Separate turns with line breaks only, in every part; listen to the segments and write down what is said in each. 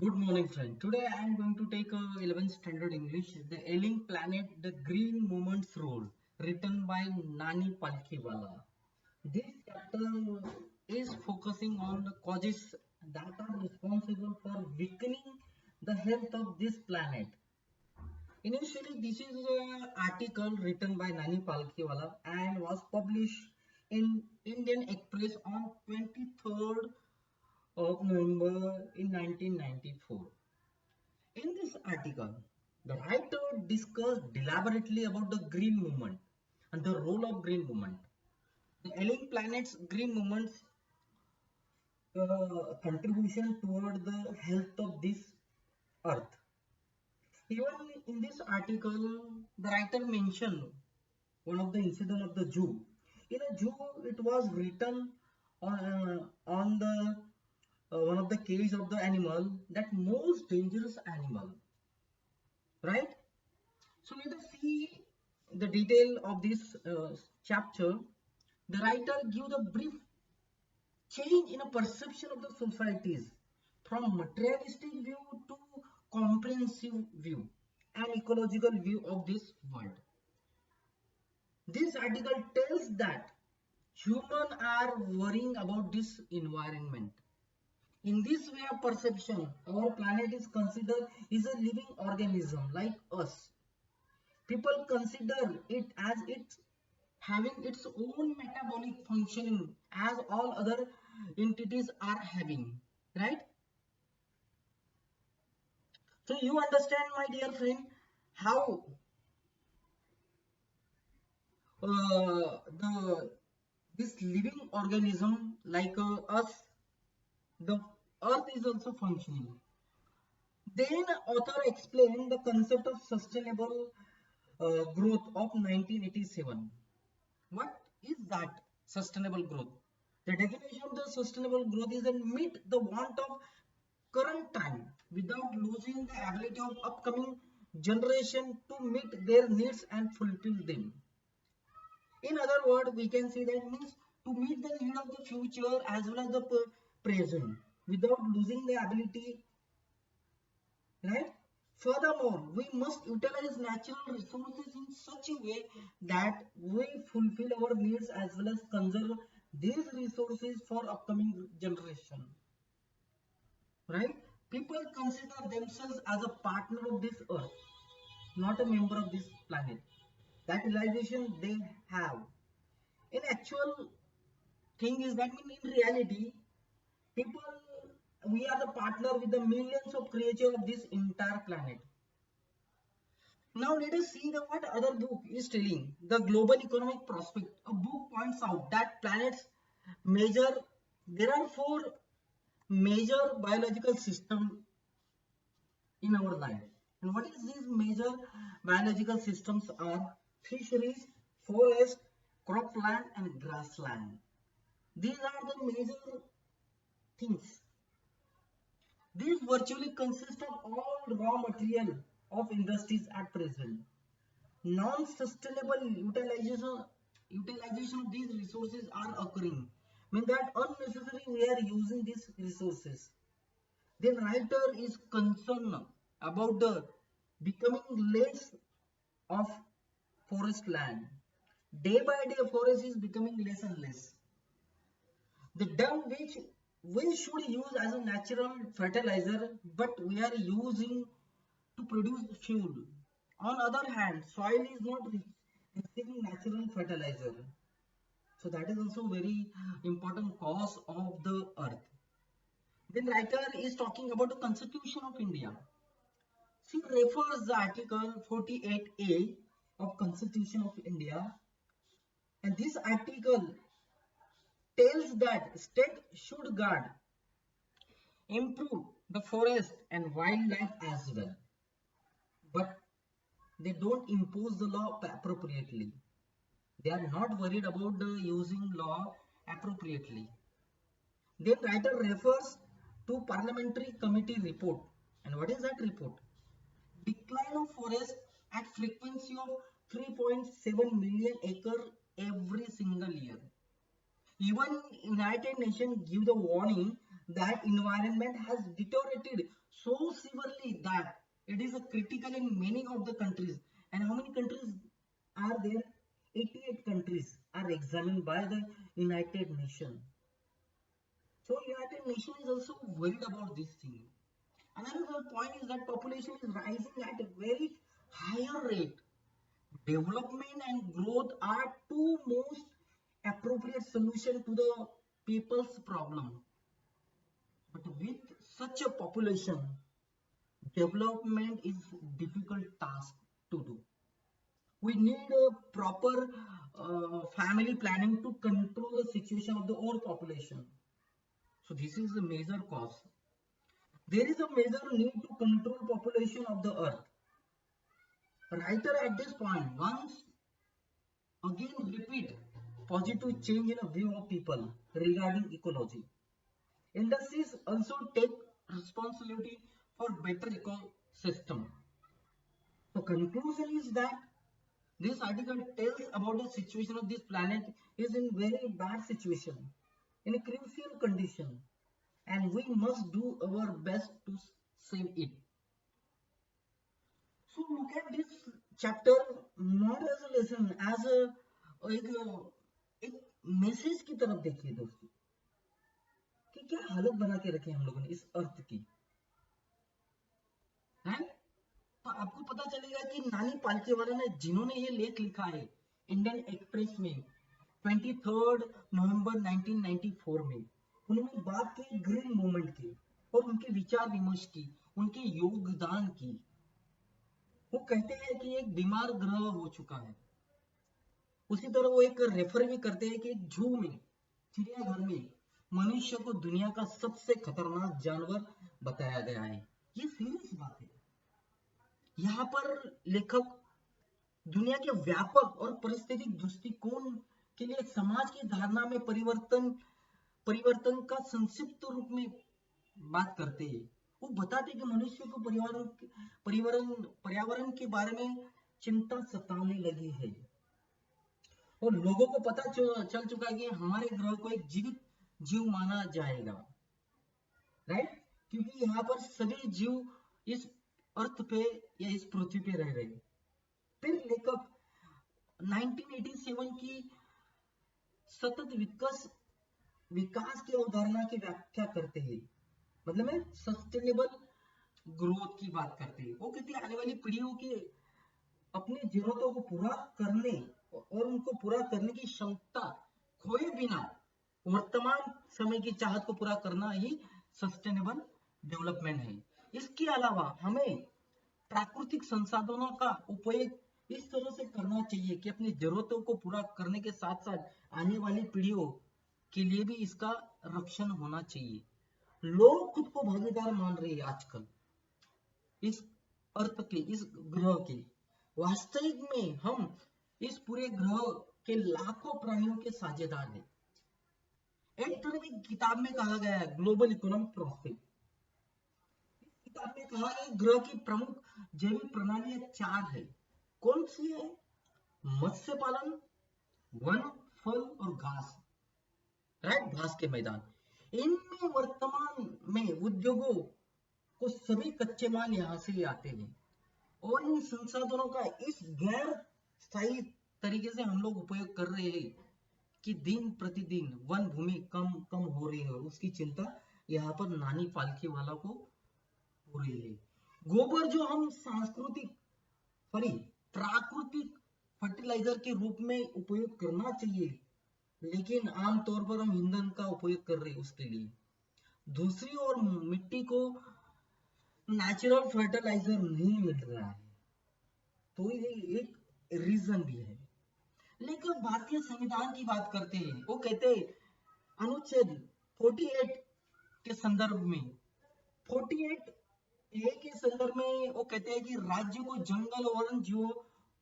Good morning, friend. Today I am going to take 11th standard English, The Ailing Planet, The Green Movement's Role, written by Nani Palkhiwala. This chapter is focusing on the causes that are responsible for weakening the health of this planet. Initially, this is an article written by Nani Palkhiwala and was published in Indian Express on 23rd of November in 1994. In this article, the writer discussed deliberately about the green movement and the role of green movement. The ailing planet's green movement's contribution toward the health of this earth. Even in this article, the writer mentioned one of the incident of the zoo. In a zoo, it was written on the one of the cage of the animal that most dangerous animal, right? So let us see the detail of this chapter. The writer gives a brief change in a perception of the societies from materialistic view to comprehensive view and ecological view of this world. This article tells that humans are worrying about this environment. In this way of perception, our planet is considered is a living organism like us. People consider it as it's having its own metabolic functioning as all other entities are having, right? So you understand, my dear friend, how the this living organism like us, the earth is also functioning. Then author explained the concept of sustainable growth of 1987. What is that sustainable growth? The definition of the sustainable growth is that meet the want of current time without losing the ability of upcoming generation to meet their needs and fulfill them. In other words, we can say that means to meet the need of the future as well as the present without losing the ability, right? Furthermore, we must utilize natural resources in such a way that we fulfill our needs as well as conserve these resources for upcoming generation. Right? People consider themselves as a partner of this earth, not a member of this planet. That realization they have. In actual thing is that in reality, people we are the partner with the millions of creatures of this entire planet. Now let us see the what other book is telling. The Global Economic Prospect. A book points out that planets measure there are four major biological systems in our life. And what is these major biological systems are fisheries, forest, cropland and grassland. These are the major things. These virtually consist of all raw material of industries at present. Non-sustainable utilization of these resources are occurring. Mean that unnecessarily we are using these resources. The writer is concerned about the becoming less of forest land. Day by day, forest is becoming less and less. The dung which we should use as a natural fertilizer, but we are using to produce fuel. On other hand, soil is not receiving natural fertilizer. So that is also very important cause of the earth. Then writer is talking about the Constitution of India. She refers the article 48A of Constitution of India, and this article tells that state should guard, improve the forest and wildlife as well, but they don't impose the law appropriately. They are not worried about the using law appropriately. Then writer refers to parliamentary committee report. And what is that report? Decline of forest at frequency of 3.7 million acre every single year. Even United Nations give the warning that environment has deteriorated so severely that it is a critical in many of the countries. And how many countries are there? 88 countries are examined by the United Nations. So United Nations is also worried about this thing. Another point is that population is rising at a very higher rate. Development and growth are two most appropriate solution to the people's problem. But with such a population, development is difficult task to do. We need a proper family planning to control the situation of the whole population. So this is a major cause. There is a major need to control population of the earth. Writer at this point once again repeat positive change in a view of people regarding ecology. Industries also take responsibility for better ecosystem. The conclusion is that this article tells about the situation of this planet is in very bad situation, in a crucial condition, and we must do our best to save it. So look at this chapter not as a lesson, as एक message की तरफ देखिए दोस्तों कि क्या हालत बना के रखे हम लोगों ने इस अर्थ की है। तो आपको पता चलेगा कि नानी पालकीवाला ने जिन्होंने ये लेख लिखा है इंडियन एक्सप्रेस में 23 नवंबर 1994 में, उन्होंने बात की ग्रीन मूवमेंट की और उनके विचार विमर्श की, उनके योगदान की। वो कहते हैं कि एक बीमार ग्रह हो चुका है। उसी तरह वो एक रेफर भी करते हैं कि एक जू में, चिड़ियाघर में मनुष्य को दुनिया का सबसे खतरनाक जानवर बताया गया है। ये सीरियस बात है। यहाँ पर लेखक दुनिया के व्यापक और परिस्थितिक दृष्टिकोण के लिए समाज की धारणा में परिवर्तन का संक्षिप्त रूप में बात करते हैं। वो बताते कि मनुष्य को पर्यावरण के बारे में चिंता सताने लगी है और लोगों को पता चल चुका है कि हमारे ग्रह को एक जीवित जीव माना जाएगा, राइट? क्योंकि यहाँ पर सभी जीव इस अर्थ पे या इस पृथ्वी पे रह रहे हैं। फिर लेखक 1987 की सतत विकास की अवधारणा की व्याख्या करते हैं, मतलब में सस्टेनेबल ग्रोथ की बात करते हैं। वो कहते हैं आने वाली पीढ़ियों की अपनी जरूरतों को पूरा करने और उनको पूरा करने की क्षमता खोए बिना वर्तमान समय की चाहत को पूरा करना ही सस्टेनेबल डेवलपमेंट है। इसके अलावा हमें प्राकृतिक संसाधनों का उपयोग इस तरह से करना चाहिए कि अपनी जरूरतों को पूरा करने के साथ साथ आने वाली पीढ़ियों के लिए भी इसका रक्षण होना चाहिए। लोग खुद को भागीदार मान रहे हैं आजकल इस अर्थ के, इस ग्रह के। वास्तविक में हम इस पूरे ग्रह के लाखों प्राणियों के साझेदार हैं। एक तरह की किताब में कहा गया है ग्लोबल इकोनॉमिक प्रॉस्पेक्ट, किताब में कहा है ग्रह की प्रमुख जैविक प्रणालियां 4 है। कौन सी है? मत्स्य पालन, वन, फल और घास, राइट? घास के मैदान। इनमें वर्तमान में उद्योगों को सभी कच्चे माल यहाँ से आते हैं और इन संसाधनों का इस गैर स्थायी तरीके से हम लोग उपयोग कर रहे हैं कि दिन प्रतिदिन वन भूमि कम कम हो रही है। उसकी चिंता यहाँ पर नानी पालकीवाला को हो रही है। गोबर जो हम प्राकृतिक फर्टिलाइजर के रूप में उपयोग करना चाहिए, लेकिन आमतौर पर हम ईंधन का उपयोग कर रहे हैं उसके लिए। दूसरी ओर मिट्टी को नेचुरल फर्टिलाइजर नहीं मिल रहा है, तो ये एक रीजन भी है। लेकिन भारतीय संविधान की बात करते हैं, वो कहते हैं अनुच्छेद 48 के संदर्भ में 48A के संदर्भ में वो कहते हैं कि राज्य को जंगल और वन्य जीवों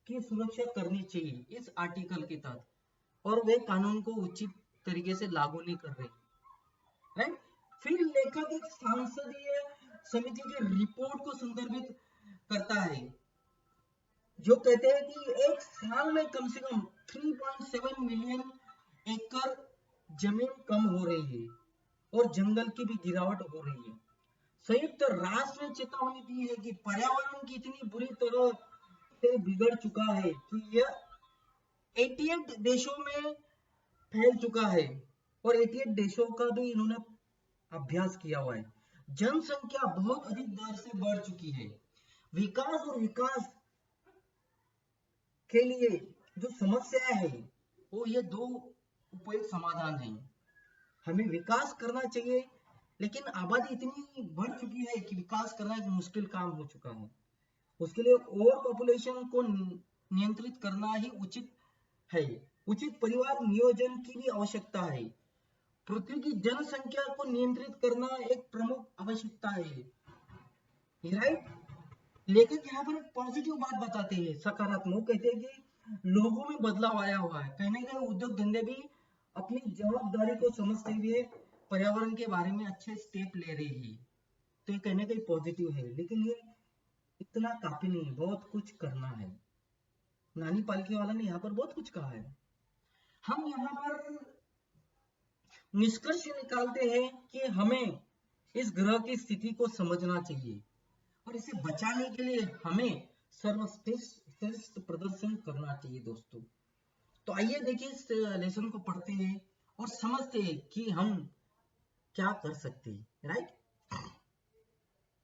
की सुरक्षा करनी चाहिए इस आर्टिकल के तहत, और वे कानून को उचित तरीके से लागू नहीं कर रहे, राइट? फिर लेखक एक सांसदीय समिति की रिपोर्ट को संदर्भित करता है जो कहते हैं कि एक साल में कम से कम 3.7 मिलियन एकड़ जमीन कम हो रही है और जंगल की भी गिरावट हो रही है। संयुक्त राष्ट्र ने चेतावनी दी है कि पर्यावरण की इतनी बुरी तरह से बिगड़ चुका है कि यह 88 देशों में फैल चुका है, और 88 देशों का भी इन्होंने अभ्यास किया हुआ है। जनसंख्या बहुत अधिक दर से बढ़ चुकी है। विकास और विकास के लिए जो समस्या है वो ये दो उपयुक्त समाधान है। हमें विकास करना चाहिए, लेकिन आबादी इतनी बढ़ चुकी है कि विकास करना एक मुश्किल काम हो चुका है। उसके लिए ओवर पॉपुलेशन को नियंत्रित करना ही उचित है। उचित परिवार नियोजन की भी आवश्यकता है। पृथ्वी की जनसंख्या को नियंत्रित करना एक प्रमुख आवश्यकता है, राइट। लेखक यहाँ पर एक पॉजिटिव बात बताते हैं, सकारात्मक, कहते हैं कि लोगों में बदलाव आया हुआ है। कहीं ना कहीं उद्योग धंधे भी अपनी जवाबदारी को समझते हुए पर्यावरण के बारे में अच्छे स्टेप ले रहे हैं। तो ये कहीं ना कहीं पॉजिटिव है, लेकिन ये इतना काफी नहीं है, बहुत कुछ करना है। नानी पालकी वाला ने यहाँ पर बहुत कुछ कहा है। हम यहाँ पर निष्कर्ष निकालते हैं कि हमें इस ग्रह की स्थिति को समझना चाहिए, और इसे बचाने के लिए हमें सर्वश्रेष्ठ प्रदर्शन करना चाहिए दोस्तों। तो आइए देखिए इस लेसन को पढ़ते हैं और समझते हैं कि हम क्या कर सकते हैं, राइट।